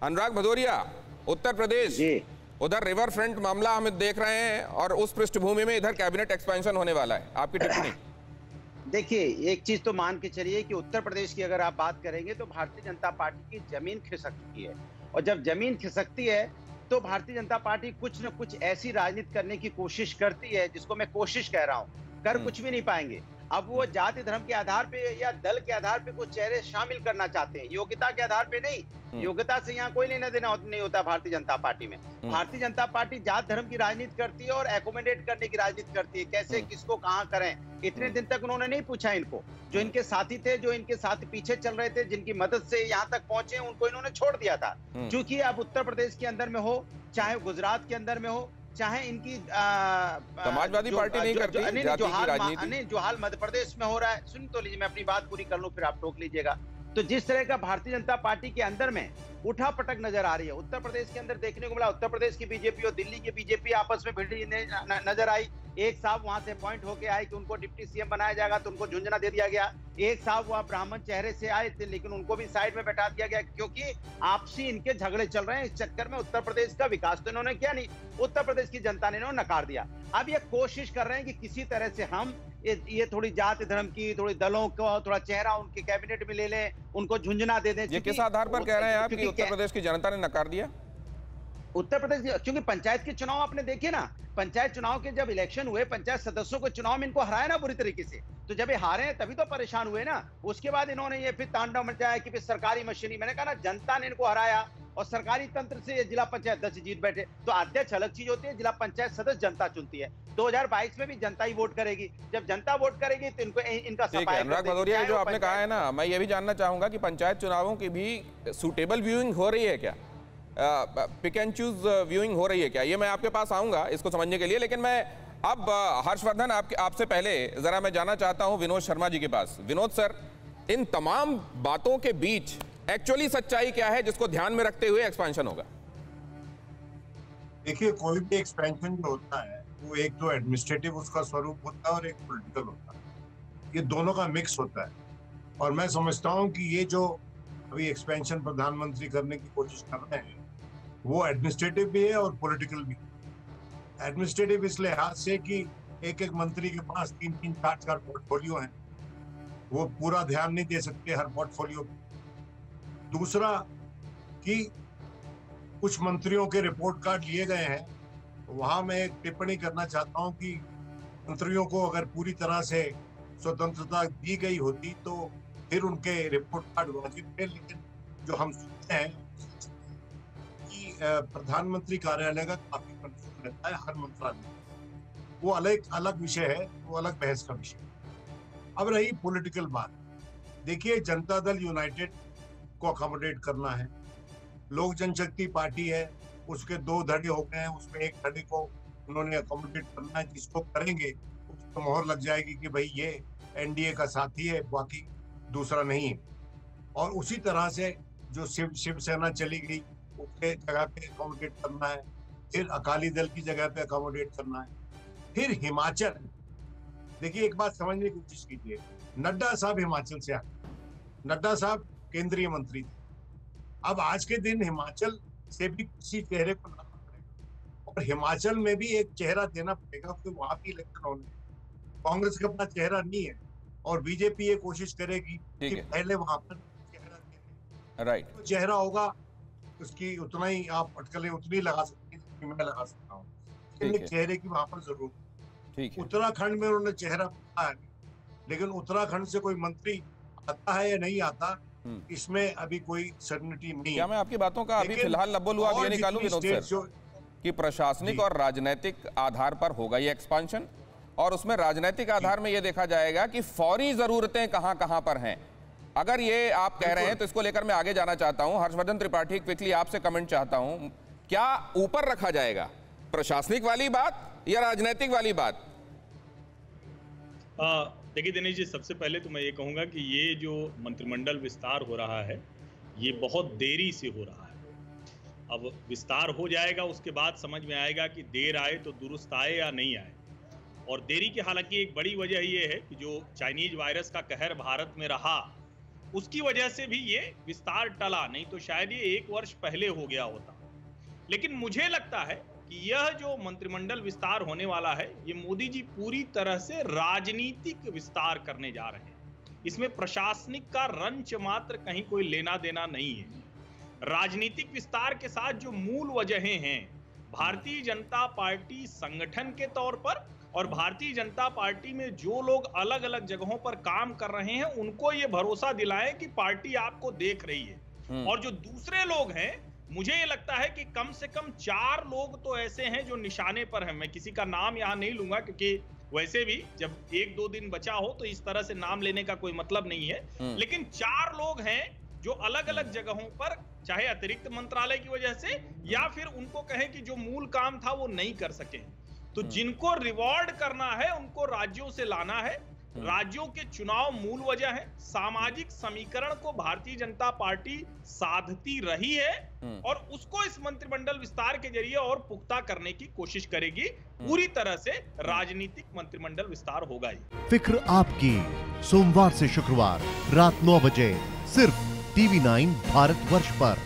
अनुराग भदौरिया, उत्तर प्रदेश, उधर river front मामला हम देख रहे हैं और उस पृष्ठभूमि में इधर कैबिनेट एक्सपेंशन होने वाला है, आपकी टिप्पणी? देखिए, एक चीज तो मान के चलिए कि उत्तर प्रदेश की अगर आप बात करेंगे तो भारतीय जनता पार्टी की जमीन खिसक चुकी है, और जब जमीन खिसकती है तो भारतीय जनता पार्टी कुछ न कुछ ऐसी राजनीति करने की कोशिश करती है, जिसको मैं कोशिश कह रहा हूं, कर कुछ भी नहीं पाएंगे। अब वो जाति धर्म के आधार पे या दल के आधार पे कुछ चेहरे शामिल करना चाहते हैं, योग्यता के आधार पे नहीं। योग्यता से यहाँ कोई लेना देना नहीं होता भारतीय जनता पार्टी में। भारतीय जनता पार्टी जात धर्म की राजनीति करती है और एकोमोडेट करने की राजनीति करती है, कैसे किसको कहाँ करें। इतने दिन तक उन्होंने नहीं पूछा इनको, जो इनके साथी थे, जो इनके साथ पीछे चल रहे थे, जिनकी मदद से यहाँ तक पहुंचे, उनको इन्होंने छोड़ दिया था। क्योंकि अब उत्तर प्रदेश के अंदर में हो, चाहे गुजरात के अंदर में हो, चाहे इनकी समाजवादी पार्टी नहीं करती जो हाल मध्य प्रदेश में हो रहा है। सुन तो लीजिए, मैं अपनी बात पूरी कर लूं, फिर आप टोक लीजिएगा। तो जिस तरह का भारतीय जनता पार्टी के अंदर में उठापटक नजर आ रही है, उत्तर प्रदेश के अंदर देखने को मिला। उत्तर प्रदेश की बीजेपी और दिल्ली की बीजेपी आपस में भिड़ी नजर आई। एक साहब वहां से अपॉइंट होके आए कि उनको डिप्टी सीएम बनाया जाएगा, तो उनको झुंझुनू दे दिया गया। एक साहब वहां ब्राह्मण चेहरे से आए थे, लेकिन उनको भी साइड में बैठा दिया गया, क्योंकि आपसी इनके झगड़े चल रहे हैं। इस चक्कर में उत्तर प्रदेश का विकास तो इन्होंने किया नहीं, उत्तर प्रदेश की जनता ने इन्होंने नकार दिया। अब ये कोशिश कर रहे हैं कि किसी तरह से हम ये थोड़ी जाति धर्म की, थोड़ी दलों को थोड़ा चेहरा उनके कैबिनेट में ले लें, उनको झुंझुनू दे दें। ये किस आधार पर कह रहे हैं आप कि उत्तर प्रदेश की जनता ने नकार दिया? उत्तर प्रदेश, क्योंकि पंचायत के चुनाव आपने देखे ना, पंचायत चुनाव के जब इलेक्शन हुए, पंचायत सदस्यों को चुनाव में इनको हराया ना बुरी तरीके से, तो जब ये हारे तभी तो परेशान हुए ना। उसके बाद इन्होंने ये फिर तांडव मचाया कि फिर सरकारी मशीनरी, मैंने कहा ना, जनता ने इनको हराया और सरकारी तंत्र से जिला पंचायत अध्यक्ष जीत बैठे। तो अध्यक्ष अलग चीज होती है, जिला पंचायत सदस्य जनता चुनती है। 2022 में भी जनता ही वोट करेगी। जब जनता वोट करेगी तो इनको इनका सफाई। अनुराग भदौरिया, जो आपने कहा है ना, मैं ये भी जानना चाहूंगा कि पंचायत चुनावों की भी सूटेबल व्यूइंग हो रही है क्या? पिक एंड चूज व्यूइंग हो रही है क्या? ये मैं आपके पास आऊंगा इसको समझने के लिए, लेकिन मैं अब हर्षवर्धन आपसे पहले जरा मैं जाना चाहता हूं विनोद शर्मा जी के पास। विनोद सर, इन तमाम बातों के बीच एक्चुअली सच्चाई क्या है जिसको ध्यान में रखते हुए एक्सपेंशन होगा? देखिए, कोई भी एक्सपेंशन जो होता है वो एक तो एडमिनिस्ट्रेटिव उसका स्वरूप होता है और एक पॉलिटिकल होता है। ये दोनों का मिक्स होता है, और मैं समझता हूँ कि ये जो अभी एक्सपेंशन प्रधानमंत्री करने की कोशिश कर रहे हैं वो एडमिनिस्ट्रेटिव भी है और पॉलिटिकल भी। एडमिनिस्ट्रेटिव इस लिहाज से कि एक एक मंत्री के पास 3-3, 4-4 पोर्टफोलियो हैं, वो पूरा ध्यान नहीं दे सकते हर पोर्टफोलियो पे। दूसरा कि कुछ मंत्रियों के रिपोर्ट कार्ड लिए गए हैं, वहां मैं एक टिप्पणी करना चाहता हूं कि मंत्रियों को अगर पूरी तरह से स्वतंत्रता दी गई होती तो फिर उनके रिपोर्ट कार्ड वाजिब थे। लेकिन जो हम सुनते हैं कि प्रधानमंत्री कार्यालय का काफी कंट्रोल रहता है हर मंत्रालय, वो अलग विषय है, वो अलग बहस का विषय। अब रही पॉलिटिकल बात, देखिए, जनता दल यूनाइटेड को अकोमोडेट करना है। लोक जनशक्ति पार्टी है, उसके 2 धड़े हो गए हैं, उसमें एक धड़े को उन्होंने अकोमोडेट करना है। जिसको करेंगे उसको मोहर लग जाएगी कि भाई ये एनडीए का साथी है, बाकी दूसरा नहीं है। और उसी तरह से जो शिवसेना चली गई, उसके जगह पे अकोमोडेट करना है। फिर अकाली दल की जगह पे अकोमोडेट करना है। फिर हिमाचल, देखिए एक बात समझने की कोशिश कीजिए, नड्डा साहब हिमाचल से आए, नड्डा साहब केंद्रीय मंत्री थे। अब आज के दिन हिमाचल से भी किसी चेहरे को लाना पड़ेगा, और हिमाचल में भी एक चेहरा देना पड़ेगा, क्योंकि वहां भी इलेक्शन होने, कांग्रेस का अपना चेहरा नहीं है, और बीजेपी ये कोशिश करेगी कि पहले वहां पर चेहरा दे। राइट, तो चेहरा होगा उसकी उतना ही आप अटकलें उतनी लगा सकते हैं जितनी मैं लगा सकता हूँ। चेहरे की वहां पर जरूरत है। उत्तराखंड में उन्होंने चेहरा बनाया है, लेकिन उत्तराखंड से कोई मंत्री आता है या नहीं आता, इसमें अभी कोई सर्टेनिटी नहीं है। क्या मैं आपकी बातों का अभी फिलहाल लब्बो-लुआब ये निकालूं विनोद सर कि प्रशासनिक और राजनीतिक आधार पर होगा ये एक्सपेंशन, और उसमें राजनीतिक आधार में ये देखा जाएगा कि फौरी जरूरतें कहां पर हैं। अगर ये आप कह रहे हैं तो इसको लेकर मैं आगे जाना चाहता हूं। हर्षवर्धन त्रिपाठी, क्विकली आपसे कमेंट चाहता हूं, क्या ऊपर रखा जाएगा प्रशासनिक वाली बात या राजनीतिक वाली बात? देखिए दिनेश जी, सबसे पहले तो मैं ये कहूँगा कि ये जो मंत्रिमंडल विस्तार हो रहा है ये बहुत देरी से हो रहा है। अब विस्तार हो जाएगा, उसके बाद समझ में आएगा कि देर आए तो दुरुस्त आए या नहीं आए। और देरी की हालांकि एक बड़ी वजह ये है कि जो चाइनीज वायरस का कहर भारत में रहा, उसकी वजह से भी ये विस्तार टला, नहीं तो शायद ये 1 वर्ष पहले हो गया होता। लेकिन मुझे लगता है कि यह जो मंत्रिमंडल विस्तार होने वाला है, ये मोदी जी पूरी तरह से राजनीतिक विस्तार करने जा रहे हैं। इसमें प्रशासनिक का रंच मात्र कहीं कोई लेना देना नहीं है। राजनीतिक विस्तार के साथ जो मूल वजहें हैं, भारतीय जनता पार्टी संगठन के तौर पर और भारतीय जनता पार्टी में जो लोग अलग अलग जगहों पर काम कर रहे हैं, उनको ये भरोसा दिलाएं कि पार्टी आपको देख रही है। और जो दूसरे लोग हैं, मुझे ये लगता है कि कम से कम 4 लोग तो ऐसे हैं जो निशाने पर हैं। मैं किसी का नाम यहां नहीं लूंगा, क्योंकि वैसे भी जब 1-2 दिन बचा हो तो इस तरह से नाम लेने का कोई मतलब नहीं है। लेकिन 4 लोग हैं जो अलग अलग जगहों पर, चाहे अतिरिक्त मंत्रालय की वजह से या फिर उनको कहें कि जो मूल काम था वो नहीं कर सके, तो जिनको रिवॉर्ड करना है उनको राज्यों से लाना है। राज्यों के चुनाव मूल वजह है। सामाजिक समीकरण को भारतीय जनता पार्टी साधती रही है और उसको इस मंत्रिमंडल विस्तार के जरिए और पुख्ता करने की कोशिश करेगी। पूरी तरह से राजनीतिक मंत्रिमंडल विस्तार होगा ही। फिक्र आपकी, सोमवार से शुक्रवार रात 9 बजे सिर्फ TV9 भारतवर्ष पर।